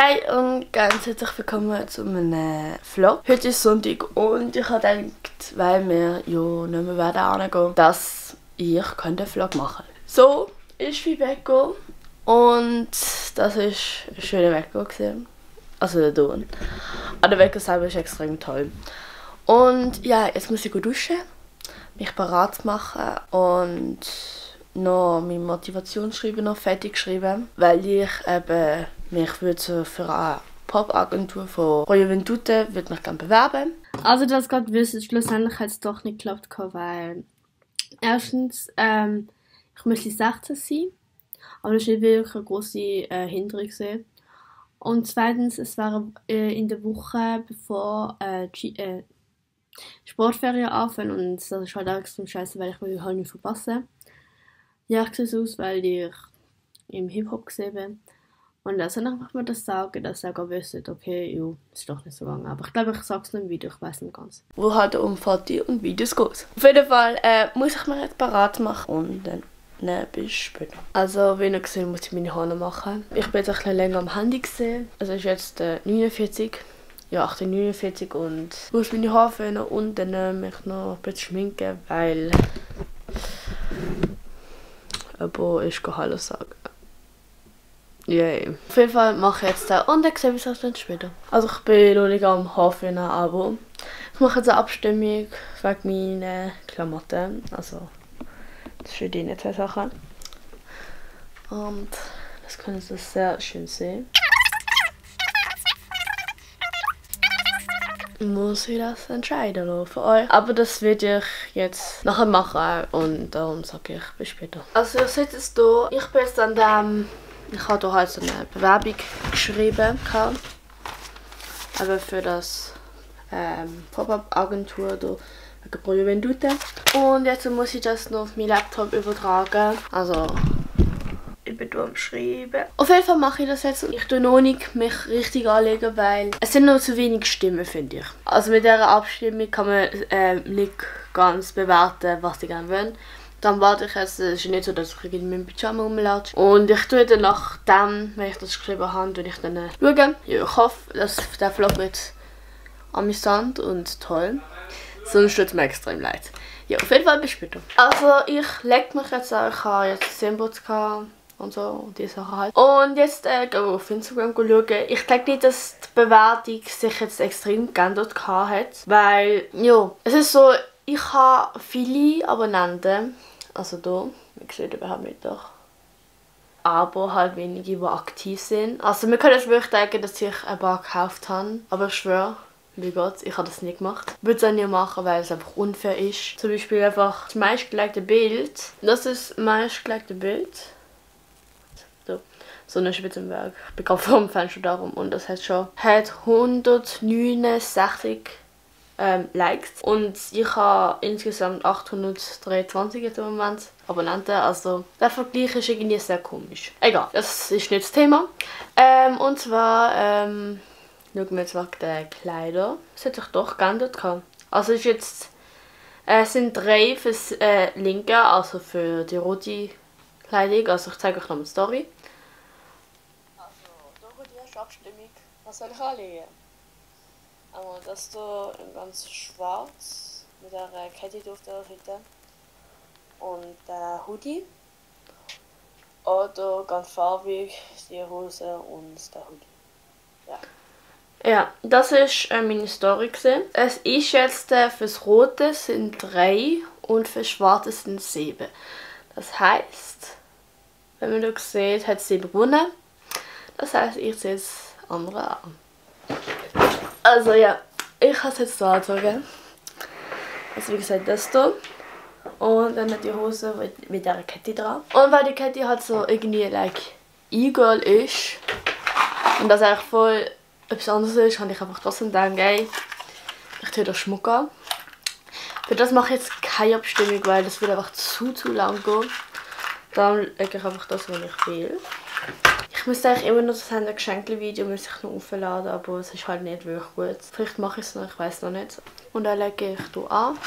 Hey und ganz herzlich willkommen zu meinem Vlog. Heute ist Sonntag und ich habe gedacht, weil wir ja nicht mehr werden gehen, dass ich einen Vlog machen könnte. So ist wie weggegangen und das war ein schöner Weg. Also der Ton. Aber der Weg selber ist extrem toll. Und ja, jetzt muss ich duschen, mich bereit machen und noch mein Motivationsschreiben noch fertig geschrieben, weil ich eben mich würde für eine Pop-Agentur von Royo Ventute würde mich gerne bewerben. Also das gerade wissen, schlussendlich hat es doch nicht geklappt, weil erstens ich müsste 16 sein, aber das war nicht wirklich eine grosse Hinderung. Und zweitens, es war in der Woche bevor die Sportferien anfangen und das ist halt auch extrem scheiße, weil ich mich halt nicht verpasse. Ja, ich sehe so aus, weil ich im Hip-Hop gesehen bin. Und also einfach mal das sagen, dass ich auch wüsste, okay, ja, ist doch nicht so gegangen. Aber ich glaube, ich sage es nicht im Video, ich weiß nicht ganz. Wo halt um Fotos und Videos geht. Auf jeden Fall muss ich mir jetzt parat machen und dann bis später. Also, wie ihr gesehen muss ich meine Haare machen. Ich bin jetzt ein bisschen länger am Handy gesehen. Also es ist jetzt 49. Ja, 8:49 und ich muss meine Haare föhnen und dann mich noch ein bisschen schminken, weil aber ich kann Hallo sagen. Yay. Auf jeden Fall mache ich jetzt das und dann sehen wir uns dann später. Also ich bin noch nicht am Haarföhnen, aber ich mache jetzt eine Abstimmung wegen meinen Klamotten. Also das sind die zwei Sachen. Und das können Sie sehr schön sehen. Muss ich das entscheiden für euch. Aber das werde ich jetzt nachher machen und darum sage ich bis später. Also ihr seht es hier, ich bin jetzt an dem, ich habe hier halt so eine Bewerbung geschrieben, aber für das Pop-Up-Agentur hier wegen Royo Ventute. Und jetzt muss ich das noch auf meinen Laptop übertragen. Also ich bin hier am Schreiben. Auf jeden Fall mache ich das jetzt. Ich tue noch nicht mich richtig anlegen, weil es sind noch zu wenig Stimmen, finde ich. Also mit dieser Abstimmung kann man nicht ganz bewerten, was die gerne wollen. Dann warte ich jetzt. Es ist nicht so, dass ich in meinem Pyjama rumlatsche. Und ich tue dann nachdem, wenn ich das geschrieben habe, tue ich dann schauen. Ja, ich hoffe, dass der Vlog wird amüsant und toll. Sonst tut es mir extrem leid. Ja, auf jeden Fall bis später. Also ich lege mich jetzt an. Ich habe jetzt Sinnputz und so und diese Sachen halt. Und jetzt gehen wir auf Instagram schauen. Ich denke nicht, dass die Bewertung sich jetzt extrem geändert hat. Weil, ja, es ist so, ich habe viele Abonnenten. Also hier, wir sehen überhaupt nicht doch. Aber halt wenige, die aktiv sind. Also wir können jetzt wirklich denken, dass ich ein paar gekauft habe. Aber ich schwöre, wie Gott, ich habe das nicht gemacht. Ich würde es auch nicht machen, weil es einfach unfair ist. Zum Beispiel einfach das meistgelikte Bild. Das ist das meistgelikte Bild. So eine Spitzenberg. Ich bin gerade vor dem Fenster darum und das hat 169 Likes. Und ich habe insgesamt 823 jetzt im Moment Abonnenten. Also der Vergleich ist irgendwie sehr komisch. Egal, das ist nicht das Thema. Und zwar schauen wir jetzt wegen der Kleider. Das hat sich doch geändert. Also ist jetzt es sind 3 fürs linke, also für die rote Kleidung. Also ich zeige euch noch eine Story. Abstimmung. Was soll ich anlegen? Aber das hier in ganz schwarz mit der Kette auf der Seite und der Hoodie. Oder ganz farbig die Hose und der Hoodie. Ja, das ist meine Story gewesen. Es ist jetzt fürs Rote sind 3 und fürs Schwarze sind 7. Das heisst, wenn man hier sieht, hat 7 gewonnen. Das heisst, ich sehe es andere an. Also ja, ich habe es jetzt so angezogen. Also wie gesagt, das hier. Und dann hat die Hose mit dieser Kette dran. Und weil die Kette halt so irgendwie like egal ist und das eigentlich voll etwas anderes ist, habe ich einfach trotzdem gedacht, ey, ich tue das Schmuck an. Für das mache ich jetzt keine Abstimmung, weil das würde einfach zu lang gehen. Dann lege ich einfach das, was ich will. Ich müsste eigentlich immer noch das Geschenke-Video noch aufladen, aber es ist halt nicht wirklich gut. Vielleicht mache ich es noch, ich weiß noch nicht. Und dann lege ich hier an.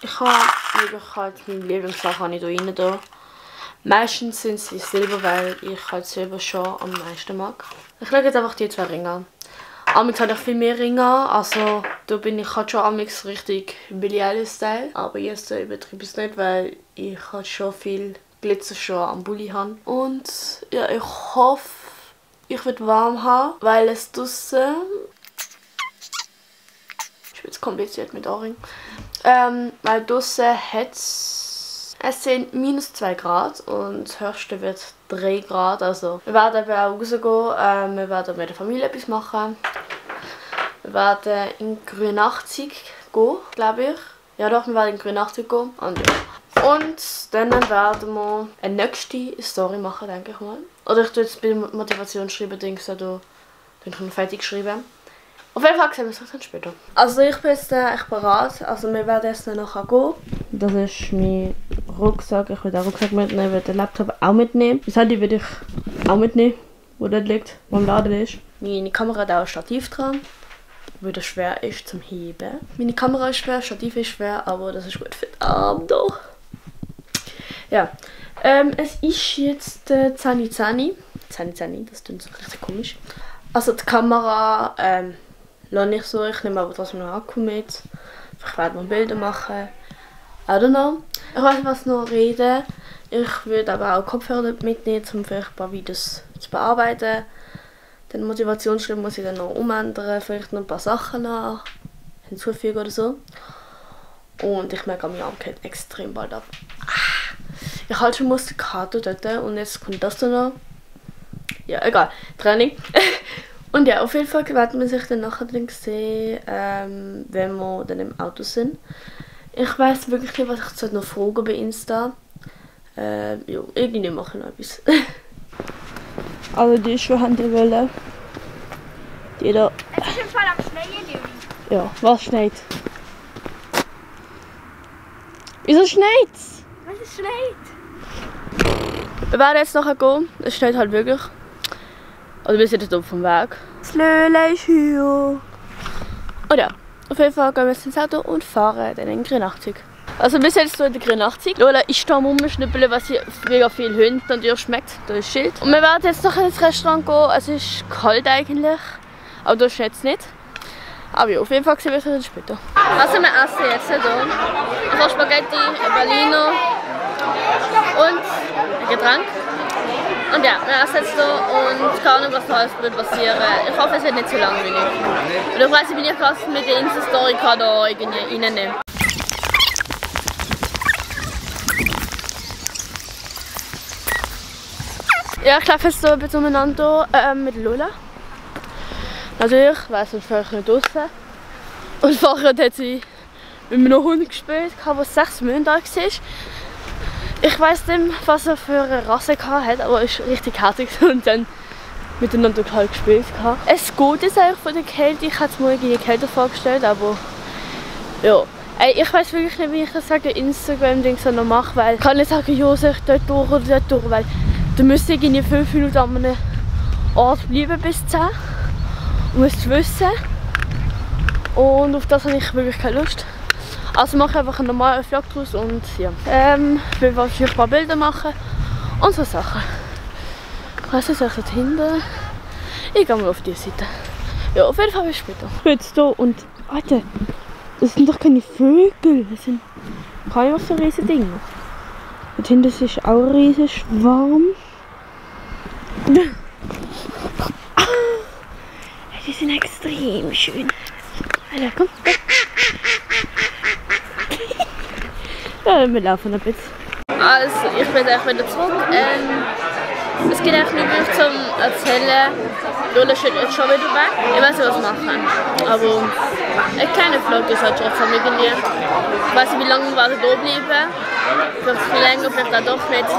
Ich habe wirklich halt meine Lieblingssachen hier rein. Meistens sind sie Silber, weil ich halt Silber schon am meisten mag. Ich schaue jetzt einfach die 2 Ringe an. Amix habe ich viel mehr Ringe an, also da bin ich halt schon amix richtig Billie Eilish-Style. Aber jetzt übertreibe ich es nicht, weil ich halt schon viel Glitzer schon am Bulli habe. Und ja, ich hoffe, ich werde warm haben, weil es draussen... ist jetzt kompliziert mit Ohrring. Weil draussen es sind -2 Grad und das höchste wird 3 Grad. Also wir werden eben auch rausgehen, wir werden mit der Familie etwas machen. Wir werden in Grünachtzig gehen, glaube ich. Ja doch, wir werden in Grünachtzig gehen. Und dann werden wir eine nächste Story machen, denke ich mal. Oder ich tue jetzt bei der Motivation schreiben, denke ich, dann kann ich fertig schreiben. Auf jeden Fall sehen wir uns dann später. Also ich bin jetzt echt bereit. Also wir werden jetzt nachher gehen. Das ist mein Rucksack. Ich will den Rucksack mitnehmen, ich will den Laptop auch mitnehmen. Das Handy will ich auch mitnehmen, wo dort liegt, wo im Laden ist. Meine Kamera hat auch ein Stativ dran, weil das schwer ist zum Heben. Meine Kamera ist schwer, das Stativ ist schwer, aber das ist gut für den Arm doch. Ja, es ist jetzt 10:10. 10:10, das klingt so richtig komisch. Also die Kamera lasse ich so, ich nehme aber trotzdem noch Akku mit. Ich werde mal Bilder machen. I don't know. Ich weiß nicht, was noch reden. Ich würde aber auch Kopfhörer mitnehmen, um vielleicht ein paar Videos zu bearbeiten. Den Motivationsschreiben muss ich dann noch umändern, vielleicht noch ein paar Sachen noch hinzufügen oder so. Und ich merke, mein Arm geht extrem bald ab. Ich halte schon Muskelkater dort und jetzt kommt das dann noch. Ja, egal. Training. Und ja, auf jeden Fall werden wir sich dann nachher sehen, wenn wir dann im Auto sind. Ich weiss wirklich nicht, was ich noch fragen bei Insta. Ja, irgendwie mache ich noch etwas. Also die Schuhe haben die wollen. Die da. Es ist im Fall am Schneien, Juli. Ja, was schneit? Wieso schneit's? Was es schneit? Wir werden jetzt nachher gehen. Es schneit halt wirklich. Also wir sind jetzt vom Weg. Das Löhle ist hier. Und ja, auf jeden Fall gehen wir jetzt ins Auto und fahren dann in Grünachtzig. Also wir sind jetzt hier in der Grünachtzig. Lola ist da am Rumschnippeln, was hier mega viel Hunde natürlich schmeckt. Da ist Schild. Und wir werden jetzt noch ins Restaurant gehen. Es ist kalt eigentlich, aber da schneit es nicht. Aber ja, auf jeden Fall sehen wir uns dann später. Also wir essen jetzt hier. Ich habe Spaghetti, ein Berliner und ein Getränk. Und ja, wir essen jetzt hier und keine Ahnung, was da alles wird passieren. Ich hoffe, es wird nicht zu langweilig. Und ich weiss, ich bin ja fast mit der Insta-Story da irgendwie reinnehmen. Ja, ich laufe jetzt hier ein bisschen umeinander mit Lola. Natürlich, weil sonst fahre ich nicht draußen. Und vorher hat sie mit einem Hund gespielt, der 6 Monate alt war. Ich weiss nicht, was er für eine Rasse hatte, aber er war richtig herzig und dann miteinander halt gespielt. Es geht jetzt eigentlich von der Kälte. Ich hätte es mir irgendwie kälter vorgestellt, aber ja. Ich weiss wirklich nicht, wie ich das sage, Instagram-Ding so noch mache, weil ich kann nicht sagen, ja, soll ich dort durch oder dort durch, weil du müsst irgendwie 5 Minuten an einem Ort bleiben bis 10. Du musst wissen. Und auf das habe ich wirklich keine Lust. Also mache ich einfach einen normalen Vlog draus und ja. Ich will vielleicht ein paar Bilder machen und so Sachen. Ich weiss nicht, dort hinten. Ich gehe mal auf diese Seite. Ja, auf jeden Fall bis später. Ich bin jetzt hier und Alter, das sind doch keine Vögel. Das sind keine was für riesige Dinge. Dort hinten ist auch ein riesiger Schwarm. Die sind extrem schön. Alter, komm. Ja, wir laufen ein bisschen. Also, ich bin eigentlich wieder zurück. Es geht eigentlich nicht wirklich zum Erzählen. Lola ist jetzt schon wieder weg. Ich weiß nicht, was machen. Aber ein kleiner Vlog ist halt trotzdem irgendwie. Ich weiß nicht, wie lange wir da bleiben. Vielleicht viel länger, vielleicht auch doch nicht.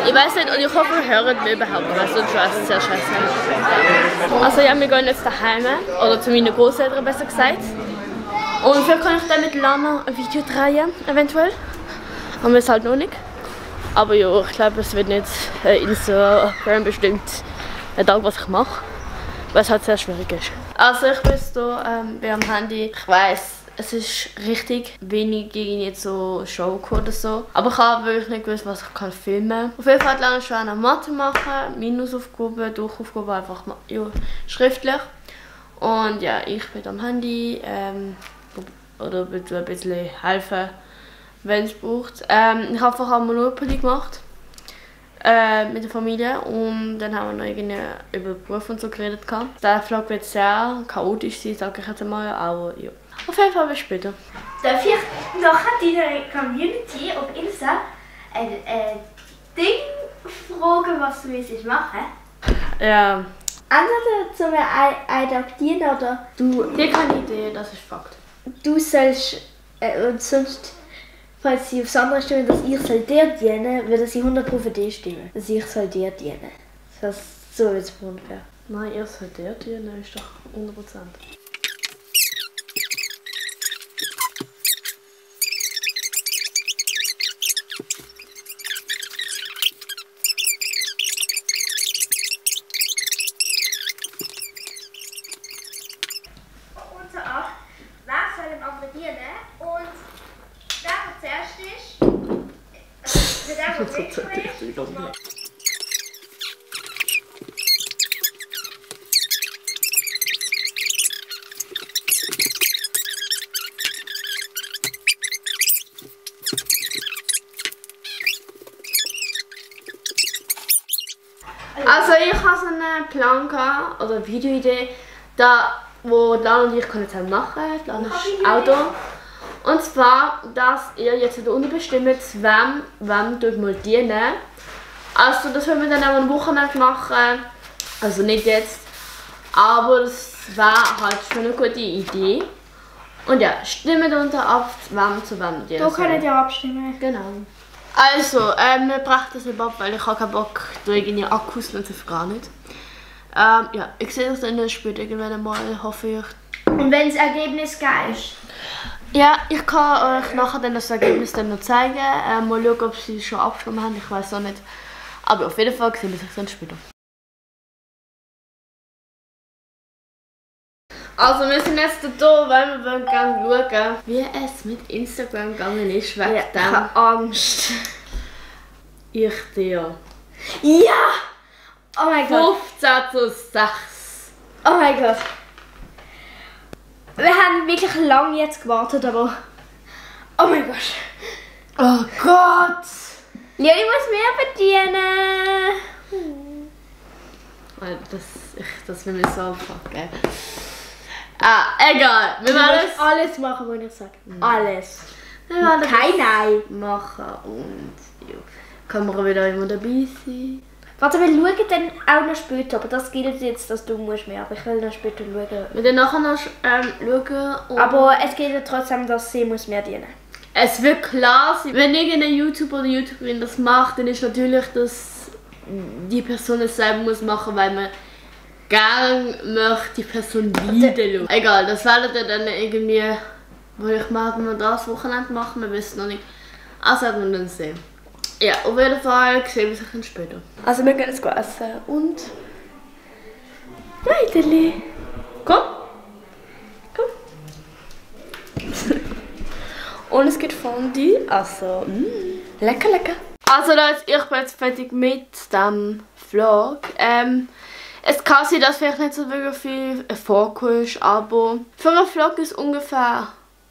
Ich weiß nicht und ich hoffe, ihr hört mich überhaupt, weil sonst wäre es sehr scheiße. Also ja, wir gehen jetzt daheim. Oder zu meinen Großeltern besser gesagt. Und vielleicht kann ich dann mit Lana ein Video drehen, eventuell. Haben wir es halt noch nicht. Aber ja, ich glaube, es wird nicht Instagram bestimmt ein Tag, was ich mache. Weil es halt sehr schwierig ist. Also ich bin jetzt hier am Handy. Ich weiss, es ist richtig wenig gegen jetzt so Show oder so. Aber ich habe wirklich nicht gewusst, was ich kann filmen. Auf jeden Fall lerne ich schon an Mathe machen, Minusaufgaben, Durchaufgaben einfach ja, schriftlich. Und ja, ich bin am Handy oder will ein bisschen helfen, wenn es braucht. Ich habe vorher Monopoly gemacht mit der Familie und dann haben wir noch irgendwie über Beruf und so geredet. Der Vlog wird sehr chaotisch sein, sage ich jetzt mal, aber ja. Auf jeden Fall bis später. Darf ich nachher deine Community auf Insta ein Ding fragen, was du willst machen? Ja. Entweder zum Adoptieren oder du. Hier keine Idee, das ist Fakt. Du sollst und sonst, falls sie aufs andere stimmen, dass ich soll dir dienen, würde sie 100% für dich stimmen. Dass ich soll dir dienen. Das ist so jetzt ungefähr. Nein, ihr sollt der dienen, ist doch 100%. Und der, der zuerst ist, der ist. Also ich hatte so einen Plan gehabt, oder eine Videoidee, da, wo Lana und ich jetzt machen können. Lana ist Auto. Und zwar, dass ihr jetzt hier unten bestimmt, wem mal dienen. Also das werden wir dann auch am Wochenende machen. Also nicht jetzt. Aber das wäre halt schon eine gute Idee. Und ja, stimmt unten ab, wem zu wem dienen. Da könnt ihr abstimmen. Genau. Also, wir brachten das nicht ab, weil ich habe keinen Bock, da irgendwie Akkus und das gar nicht. Ja, ich sehe das dann später irgendwann einmal, hoffe ich. Und wenn das Ergebnis geil ist? Ja, ich kann euch nachher dann das Ergebnis dann noch zeigen. Mal schauen, ob sie schon abgestimmt haben, ich weiß auch nicht. Aber auf jeden Fall sehen wir uns dann später. Also wir sind jetzt da, weil wir gerne schauen, wie es mit Instagram gegangen ist. Wegen ja, ich habe Angst. Ich dir. Ja! Oh mein Gott. 15 zu 6. Oh mein Gott. Wir haben wirklich lange jetzt gewartet, aber... Oh mein Gott. Oh Gott! Ja, ich muss mehr verdienen. Das will ich so abpacken. Egal. Wir werden alles machen, was ich sage. Alles. Wir werden kein Nein machen und ja. Kann man wieder immer dabei sein. Warte, wir schauen dann auch noch später, aber das gilt jetzt, dass du musst mehr, aber ich will noch später schauen. Wir werden nachher noch schauen. Aber es gilt ja trotzdem, dass sie muss mehr dienen. Es wird klar sein, wenn irgendein YouTuber oder YouTuberin das macht, dann ist natürlich, dass die Person es selber muss machen, weil man gerne möchte die Person wieder schauen. Egal, das werden wir dann irgendwie, wo ich mal das Wochenende machen, wir wissen noch nicht. Also werden wir dann sehen. Ja, auf jeden Fall sehen wir sich dann später. Also wir gehen jetzt essen und... Weiterli! Komm! Komm! Und es gibt Fondue, also lecker, lecker. Also Leute, ich bin jetzt fertig mit dem Vlog. Es kann sein, dass vielleicht nicht so wirklich viel vorgekommen ist, aber für einen Vlog ist es ungefähr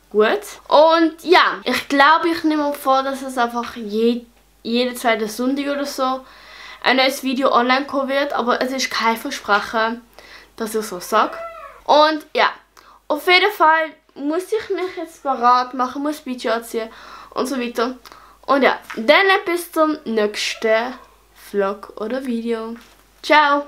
gut. Und ja, ich glaube, ich nehme vor, dass es einfach jeden zweiten Sonntag oder so ein neues Video online kommen wird, aber es ist kein Versprechen, dass ich so sage. Und ja, auf jeden Fall muss ich mich jetzt bereit machen, muss Video anziehen und so weiter. Und ja, dann bis zum nächsten Vlog oder Video. Ciao!